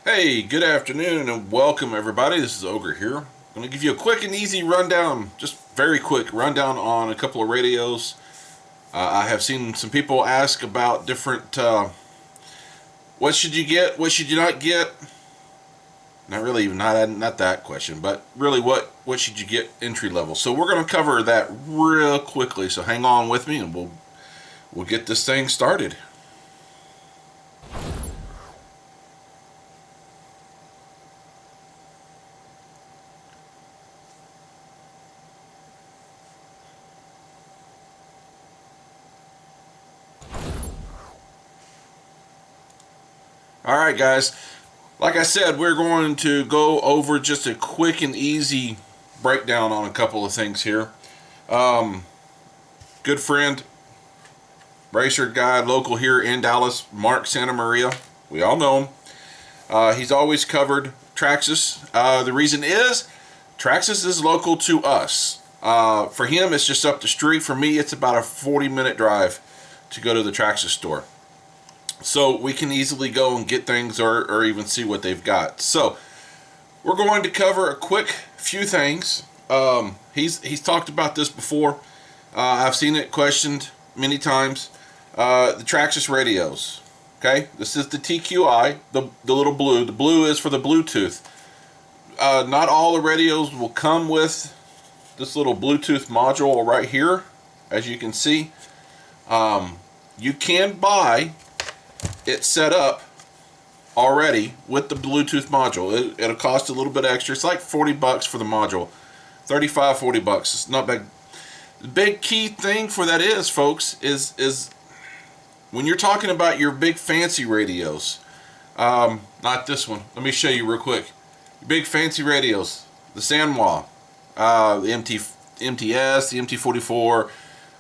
Hey, good afternoon and welcome everybody. This is Ogre here. I'm going to give you a quick and easy rundown, just very quick rundown on a couple of radios. I have seen some people ask about different, what should you get, what should you not get? Not really, not that question, but really what should you get entry level? So we're going to cover that real quickly. So hang on with me and we'll get this thing started. Alright guys, like I said, we're going to go over just a quick and easy breakdown on a couple of things here. Good friend, racer guy, local here in Dallas, Mark Santa Maria. We all know him. He's always covered Traxxas. The reason is, Traxxas is local to us. For him, it's just up the street. For me, it's about a 40-minute drive to go to the Traxxas store. So we can easily go and get things or even see what they've got. So we're going to cover a quick few things. He's talked about this before. I've seen it questioned many times. The Traxxas radios. Okay, this is the TQI, the little blue. The blue is for the Bluetooth. Not all the radios will come with this little Bluetooth module right here, as you can see. You can buy it set up already with the Bluetooth module. It'll cost a little bit extra. It's like 40 bucks for the module. 35, 40 bucks. It's not bad. The big key thing for that is, folks, is when you're talking about your big fancy radios, not this one. Let me show you real quick. Your big fancy radios, the Sanwa, the MTS, the MT44,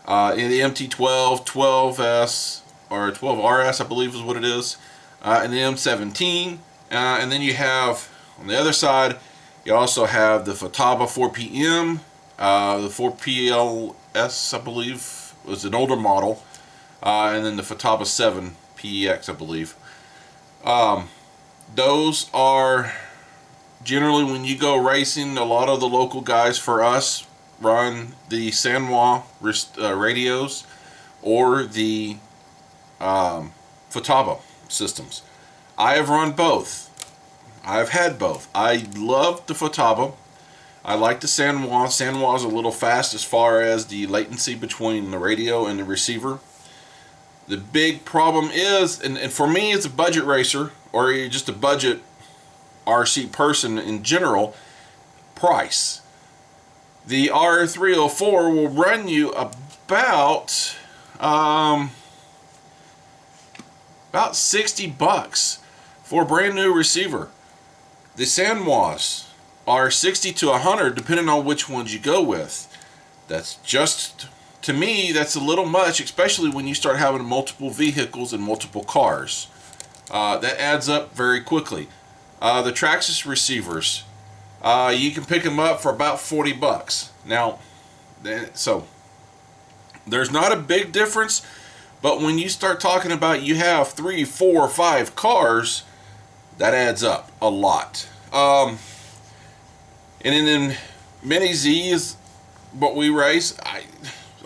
the MT12, 12S, or 12RS, I believe is what it is, and the M17, and then you have on the other side, you also have the Futaba 4PM, the 4PLS, I believe, was an older model, and then the Futaba 7 PEX, I believe. Those are generally, when you go racing, a lot of the local guys for us run the Sanwa radios or the Futaba systems. I have run both. I've had both. I love the Futaba. I like the Sanwa. Sanwa is a little fast as far as the latency between the radio and the receiver. The big problem is, and for me as a budget racer, or just a budget RC person in general, price. The R304 will run you about 60 bucks for a brand new receiver. The Sanwas are 60 to 100 depending on which ones you go with. That's just, to me, that's a little much, especially when you start having multiple vehicles and multiple cars. That adds up very quickly. The Traxxas receivers, you can pick them up for about 40 bucks. Now, so there's not a big difference. But when you start talking about you have 3, 4, 5 cars, that adds up a lot. And then Mini Z is what we race. A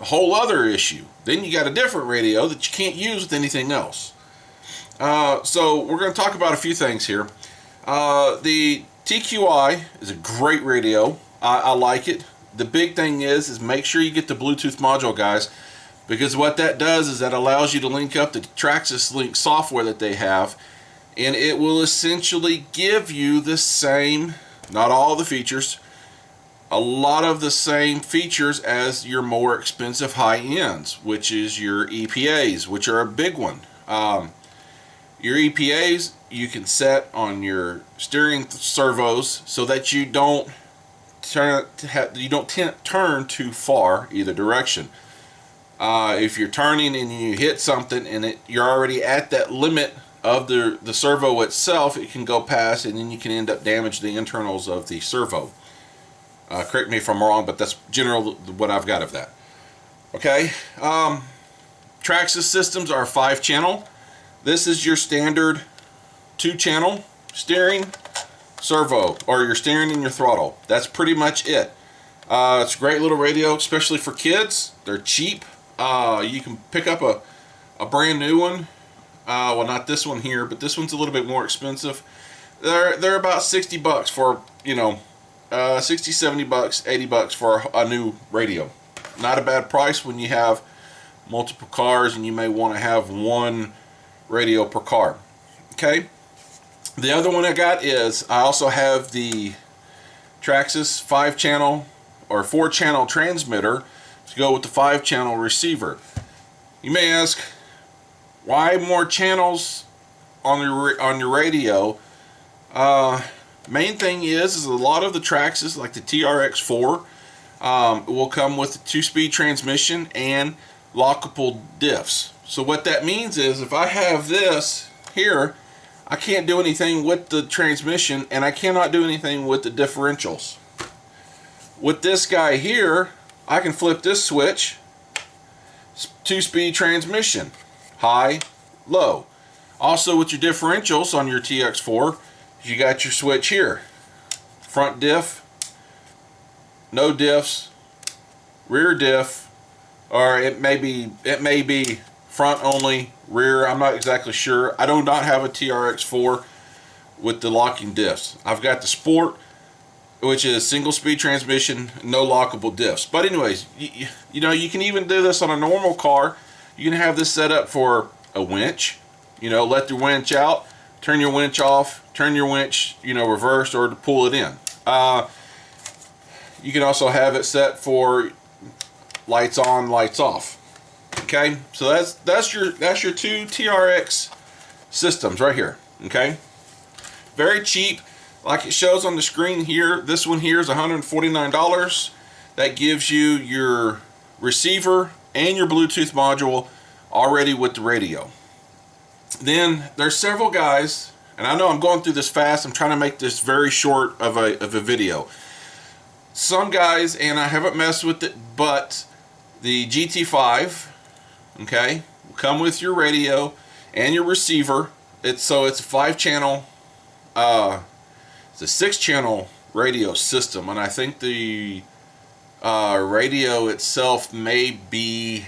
whole other issue. Then you got a different radio that you can't use with anything else. So we're going to talk about a few things here. The TQI is a great radio. I like it. The big thing is make sure you get the Bluetooth module, guys. Because what that does is that allows you to link up the Traxxas Link software that they have, and it will essentially give you the same, not all the features, a lot of the same features as your more expensive high ends, which is your EPAs, which are a big one. Your EPAs you can set on your steering servos so that you don't turn too far either direction. If you're turning and you hit something and you're already at that limit of the servo itself, it can go past and then you can end up damaging the internals of the servo. Correct me if I'm wrong, but that's generally what I've got of that. Okay, Traxxas systems are 5-channel. This is your standard 2-channel steering, servo, or your steering and your throttle. That's pretty much it. It's a great little radio, especially for kids. They're cheap. You can pick up a brand new one. Well, not this one here, but this one's a little bit more expensive. They're about 60 bucks for, 60, 70 bucks, 80 bucks for a new radio. Not a bad price when you have multiple cars and you may want to have one radio per car. Okay. The other one I got is I also have the Traxxas 5-channel or 4-channel transmitter to go with the 5-channel receiver. You may ask, why more channels on your radio? Main thing is a lot of the Traxxas, like the TRX4, will come with a 2-speed transmission and lockable diffs. So what that means is if I have this here, I can't do anything with the transmission and I cannot do anything with the differentials. With this guy here, I can flip this switch, 2-speed transmission, high, low. Also with your differentials on your TX4, you got your switch here, front diff, no diffs, rear diff, or it may be front only, rear. I'm not exactly sure. I do not have a TRX4 with the locking diffs. I've got the Sport, which is single speed transmission, no lockable diffs. But anyways, you know, you can even do this on a normal car. You can have this set up for a winch. You know, let the winch out, turn your winch off, turn your winch, reversed, or to pull it in. You can also have it set for lights on, lights off. Okay, so that's your 2 TRX systems right here. Okay, very cheap, like it shows on the screen here. This one here is $149. That gives you your receiver and your Bluetooth module already with the radio. Then there's several guys, and I know I'm going through this fast. I'm trying to make this very short of a video. Some guys, and I haven't messed with it, but the GT5, okay, will come with your radio and your receiver. It's a 5-channel, it's a 6-channel radio system, and I think the radio itself may be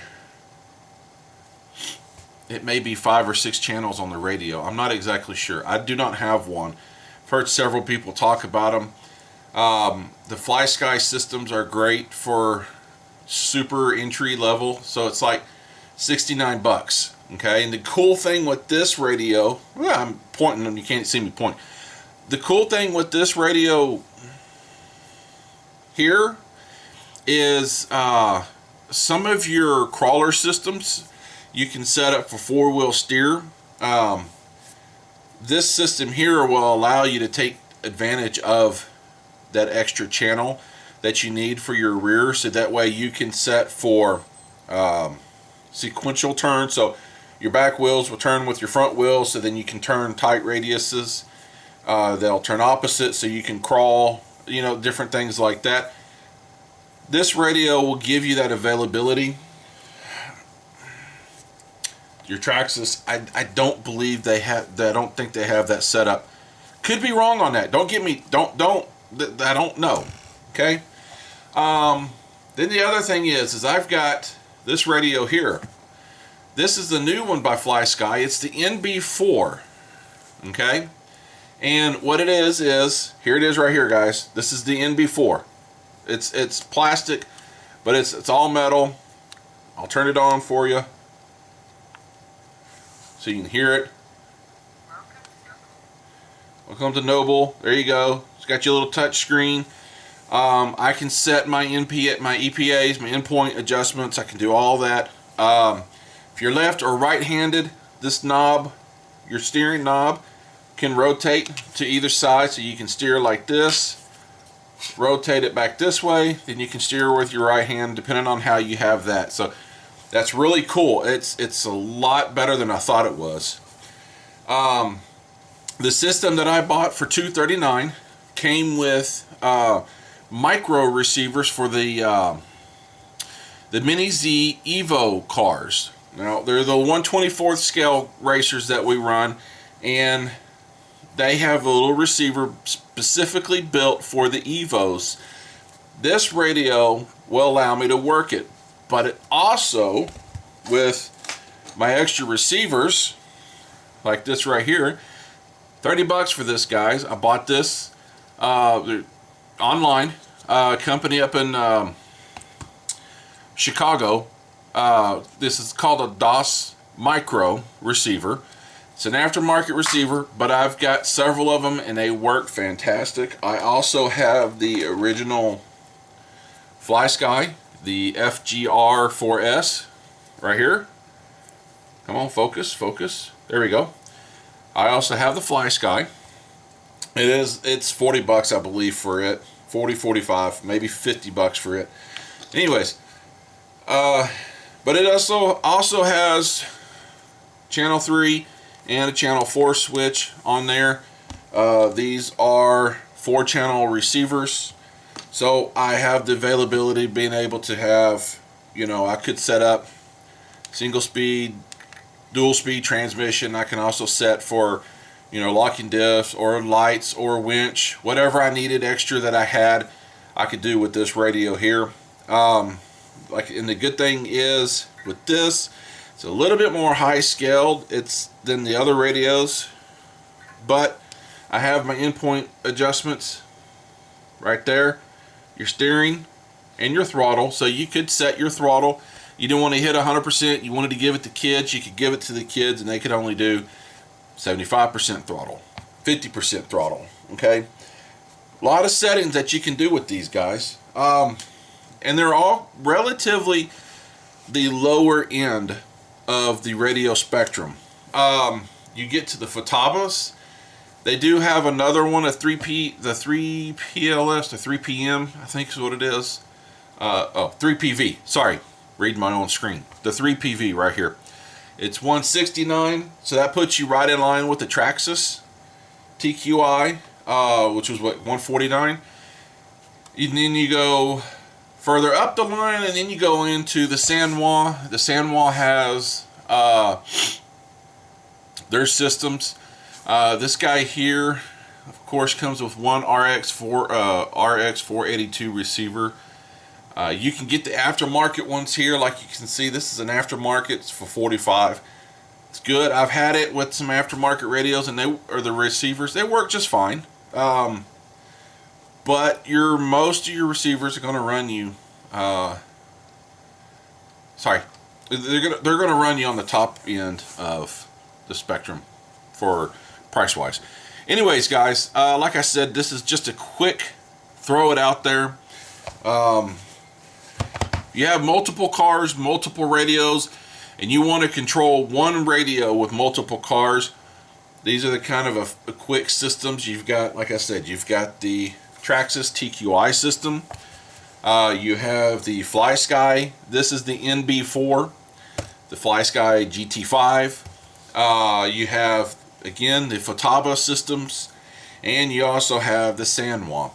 5 or 6 channels on the radio. I'm not exactly sure. I do not have one. I've heard several people talk about them. The FlySky systems are great for super entry level, so it's like 69 bucks. Okay, and the cool thing with this radio, well, I'm pointing and you can't see me point. The cool thing with this radio here is some of your crawler systems you can set up for 4-wheel steer. This system here will allow you to take advantage of that extra channel that you need for your rear, so that way you can set for sequential turn. So your back wheels will turn with your front wheels, so then you can turn tight radiuses. They'll turn opposite, so you can crawl, different things like that. This radio will give you that availability. Your Traxxas, I don't believe they have. I don't think they have that set up. Could be wrong on that. Don't get me. I don't know. Okay. Then the other thing is I've got this radio here. This is the new one by FlySky. It's the NB4. Okay. And what it is here it is right here, guys. This is the NB4. It's plastic, but it's all metal. I'll turn it on for you so you can hear it. Welcome to Noble. There you go. It's got your little touch screen. I can set my EPAs, my endpoint adjustments. I can do all that. If you're left or right-handed, this knob, your steering knob, can rotate to either side, so you can steer like this, rotate it back this way, then you can steer with your right hand depending on how you have that. So that's really cool. It's a lot better than I thought it was. The system that I bought for $239 came with micro receivers for the Mini Z Evo cars. Now they're the 1/24th scale racers that we run, and they have a little receiver specifically built for the Evos. This radio will allow me to work it, but it also, with my extra receivers, like this right here, $30 for this, guys. I bought this online, company up in Chicago. This is called a DOS Micro receiver. It's an aftermarket receiver, but I've got several of them and they work fantastic. I also have the original FlySky, the FGR4S, right here. Come on, focus, focus. There we go. I also have the FlySky. It's $40, I believe, for it. 40, 45, maybe $50 for it. Anyways, but it also has channel 3 and a channel 4 switch on there. These are 4-channel receivers, so I have the availability of being able to have, you know, I could set up single speed, dual speed transmission. I can also set for, you know, locking diffs or lights or winch, whatever I needed extra that I had, I could do with this radio here. And the good thing is with this, it's a little bit more high scaled than the other radios, but I have my endpoint adjustments right there, your steering and your throttle. So you could set your throttle. You don't want to hit 100%. You wanted to give it to kids. You could give it to the kids and they could only do 75% throttle, 50% throttle. Okay, a lot of settings that you can do with these guys, and they're all relatively the lower end of the radio spectrum. You get to the Futabas. They do have another one, the 3PLS, the 3PM, I think is what it is. 3PV. Sorry, read my own screen. The 3PV right here. It's 169, so that puts you right in line with the Traxxas TQI, which was what, 149. And then you go further up the line, and then you go into the Sanwa. The Sanwa has their systems. This guy here, of course, comes with one RX482 receiver. You can get the aftermarket ones here. Like you can see, this is an aftermarket. It's for $45. It's good. I've had it with some aftermarket radios, and the receivers. They work just fine. But most of your receivers are going to run you. They're going to run you on the top end of the spectrum for price wise. Anyways, guys, like I said, this is just a quick throw it out there. You have multiple cars, multiple radios, and you want to control one radio with multiple cars. These are the kind of a quick systems. You've got, like I said, you've got the Traxxas TQI system. You have the FlySky. This is the NB4, the FlySky GT5. You have, again, the Futaba systems, and you also have the Sanwa.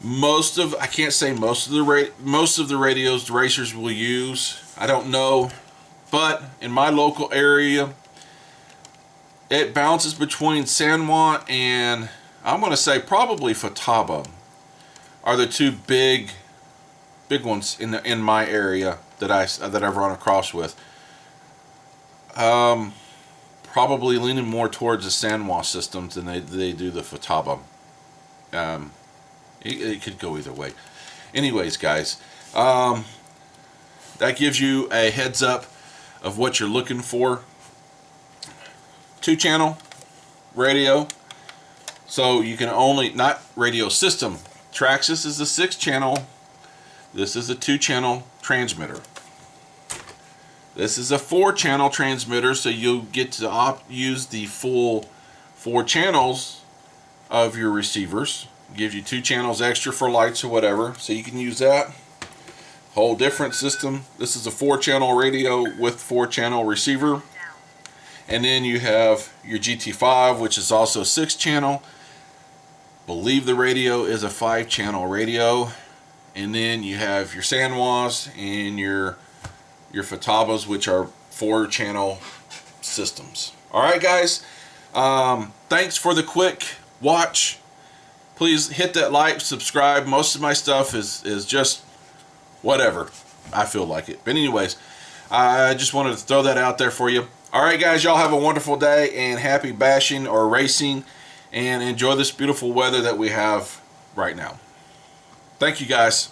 I can't say most of the radios the racers will use. I don't know, but in my local area, it bounces between Sanwa and I'm going to say probably Futaba are the two big ones in my area that I've run across with. Probably leaning more towards the Sanwa systems than they do the Futaba. It could go either way. Anyways, guys, that gives you a heads up of what you're looking for. 2-channel radio, so you can not radio system. Traxxas is a 6-channel. This is a 2-channel transmitter. This is a 4-channel transmitter, so you'll get to use the full 4 channels of your receivers. Gives you 2 channels extra for lights or whatever, so you can use that. Whole different system. This is a 4-channel radio with 4-channel receiver. And then you have your GT5, which is also 6-channel. Believe the radio is a 5-channel radio. And then you have your Sanwas and your Futabas, which are 4-channel systems. Alright, guys, Thanks for the quick watch. Please hit that like, subscribe. Most of my stuff is just whatever. I feel like it. But anyways, I just wanted to throw that out there for you. All right, guys, y'all have a wonderful day and happy bashing or racing, and enjoy this beautiful weather that we have right now. Thank you, guys.